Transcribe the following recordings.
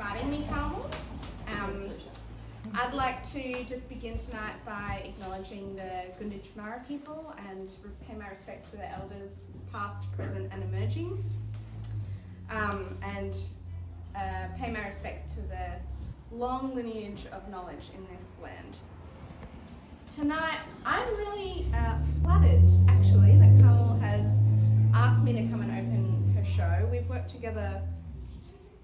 inviting me, Carmel. I'd like to just begin tonight by acknowledging the Gunditjmara people and pay my respects to the elders, past, present and emerging. And pay my respects to the long lineage of knowledge in this land. Tonight, I'm really flattered, actually, that Carmel has asked me to come and open her show. We've worked together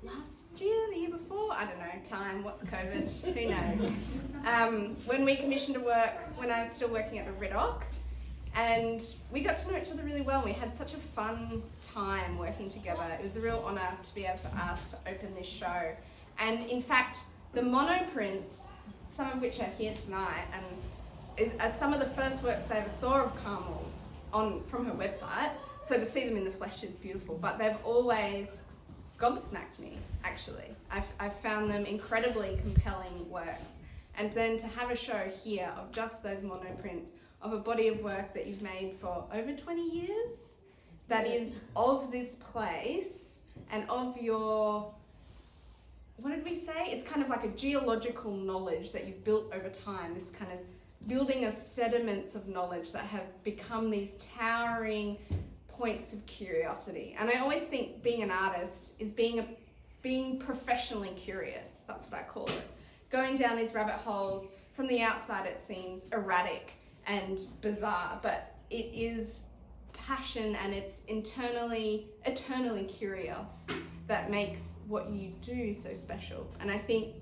last year, the year before, I don't know, time, what's COVID, who knows. When we commissioned a work when I was still working at the Riddock, and we got to know each other really well. We had such a fun time working together. It was a real honour to be able to ask to open this show. And in fact, the monoprints, some of which are here tonight, and are some of the first works I ever saw of Carmel's from her website. So to see them in the flesh is beautiful, but they've always gobsmacked me, actually. I've found them incredibly compelling works. And then to have a show here of just those monoprints of a body of work that you've made for over 20 years, that is of this place and of your, what did we say? It's kind of like a geological knowledge that you've built over time, this kind of building of sediments of knowledge that have become these towering points of curiosity. And I always think being an artist is being professionally curious. That's what I call it. Going down these rabbit holes, from the outside it seems erratic and bizarre, but it is passion and it's eternally curious that makes what you do so special. And I think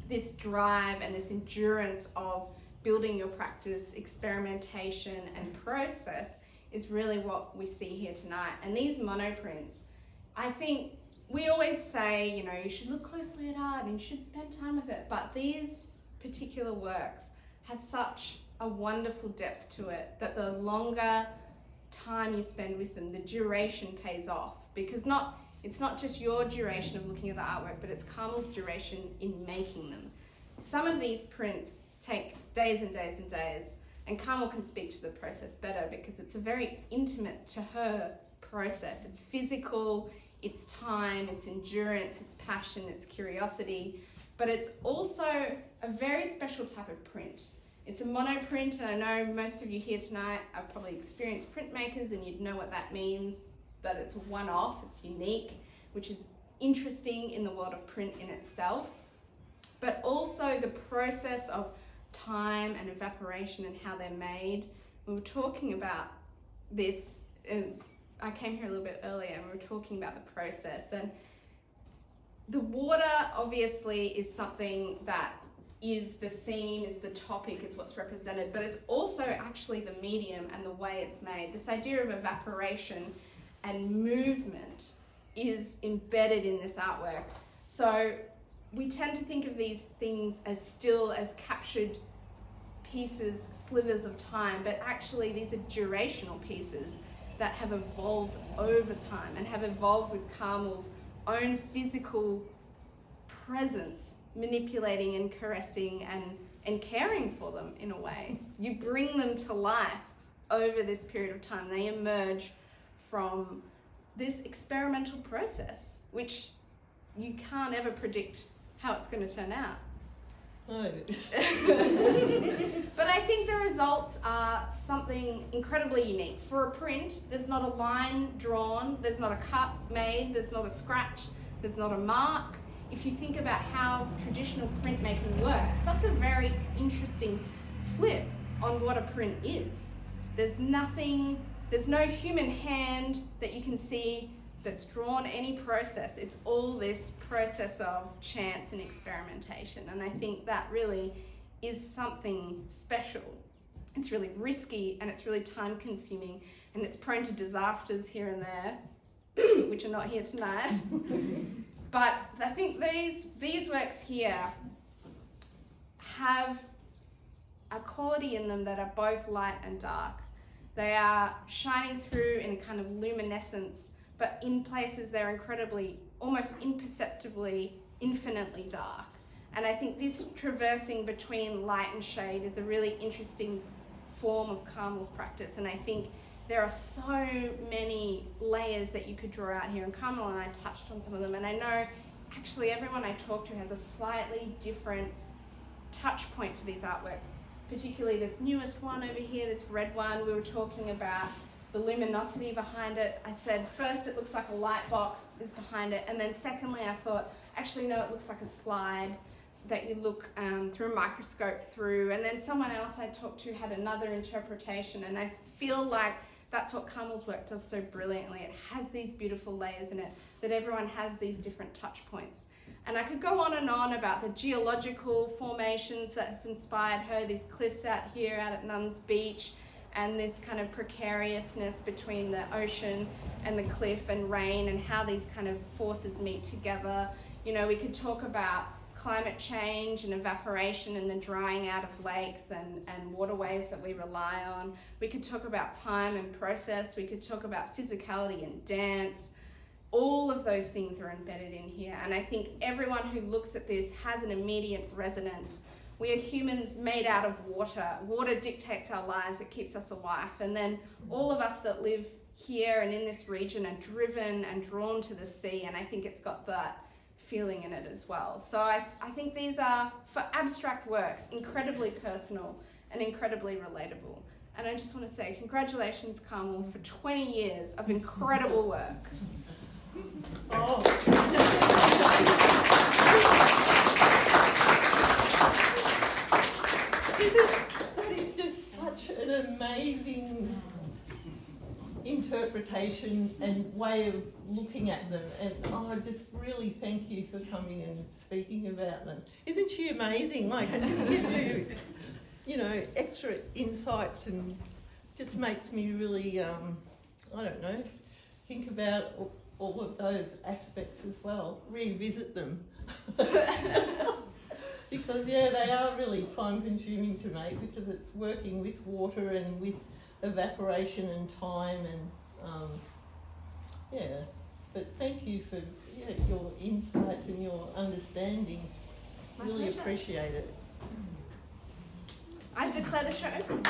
this drive and this endurance of building your practice, experimentation and process is really what we see here tonight. And these monoprints, I think we always say, you know, you should look closely at art and you should spend time with it, but these particular works have such a wonderful depth to it that the longer time you spend with them, the duration pays off, because it's not just your duration of looking at the artwork, but it's Carmel's duration in making them. Some of these prints take days and days and days, and Carmel can speak to the process better because it's a very intimate to her process. It's physical, it's time, it's endurance, it's passion, it's curiosity, but it's also a very special type of print. It's a monoprint, and I know most of you here tonight are probably experienced printmakers and you'd know what that means, that it's a one-off, it's unique, which is interesting in the world of print in itself, but also the process of time and evaporation and how they're made. We were talking about this, I came here a little bit earlier and we were talking about the process, and the water obviously is something that is the theme, is the topic, is what's represented, but it's also actually the medium and the way it's made. This idea of evaporation and movement is embedded in this artwork. So we tend to think of these things as still, as captured pieces, slivers of time, but actually these are durational pieces that have evolved over time and have evolved with Carmel's own physical presence, manipulating and caressing and caring for them in a way. You bring them to life over this period of time. They emerge from this experimental process, which you can't ever predict how it's going to turn out. Oh. But I think the results are something incredibly unique. For a print, there's not a line drawn, there's not a cut made, there's not a scratch, there's not a mark. If you think about how traditional printmaking works, that's a very interesting flip on what a print is. There's no human hand that you can see that's drawn any process. It's all this process of chance and experimentation. And I think that really is something special. It's really risky and it's really time consuming and it's prone to disasters here and there, which are not here tonight. But I think these works here have a quality in them that are both light and dark. They are shining through in a kind of luminescence, but in places they're incredibly, almost imperceptibly, infinitely dark. And I think this traversing between light and shade is a really interesting form of Carmel's practice. And I think there are so many layers that you could draw out here, and Carmel and I touched on some of them. And I know actually everyone I talk to has a slightly different touch point for these artworks, particularly this newest one over here, this red one. We were talking about the luminosity behind it. I said, first it looks like a light box is behind it, and then secondly I thought, actually no, it looks like a slide that you look through a microscope through. And then someone else I talked to had another interpretation, and I feel like that's what Carmel's work does so brilliantly. It has these beautiful layers in it, that everyone has these different touch points. And I could go on and on about the geological formations that has inspired her, these cliffs out here out at Nuns Beach, and this kind of precariousness between the ocean and the cliff and rain, and how these kind of forces meet together. You know, we could talk about climate change and evaporation and the drying out of lakes and waterways that we rely on. We could talk about time and process. We could talk about physicality and dance. All of those things are embedded in here. And I think everyone who looks at this has an immediate resonance. We are humans made out of water. Water dictates our lives. It keeps us alive. And then all of us that live here and in this region are driven and drawn to the sea. And I think it's got that feeling in it as well. So I think these are, for abstract works, incredibly personal and incredibly relatable. And I just want to say congratulations, Carmel, for 20 years of incredible work. Oh. That is just such an amazing interpretation and way of looking at them, and I just really thank you for coming and speaking about them. Isn't she amazing? Like, it just gives you know, extra insights, and just makes me really, I don't know, think about all of those aspects as well, revisit them. Because yeah, they are really time consuming to make, because it's working with water and with evaporation and time, and yeah, but thank you for your insights and your understanding. My Really pleasure. appreciate it. I declare the show open.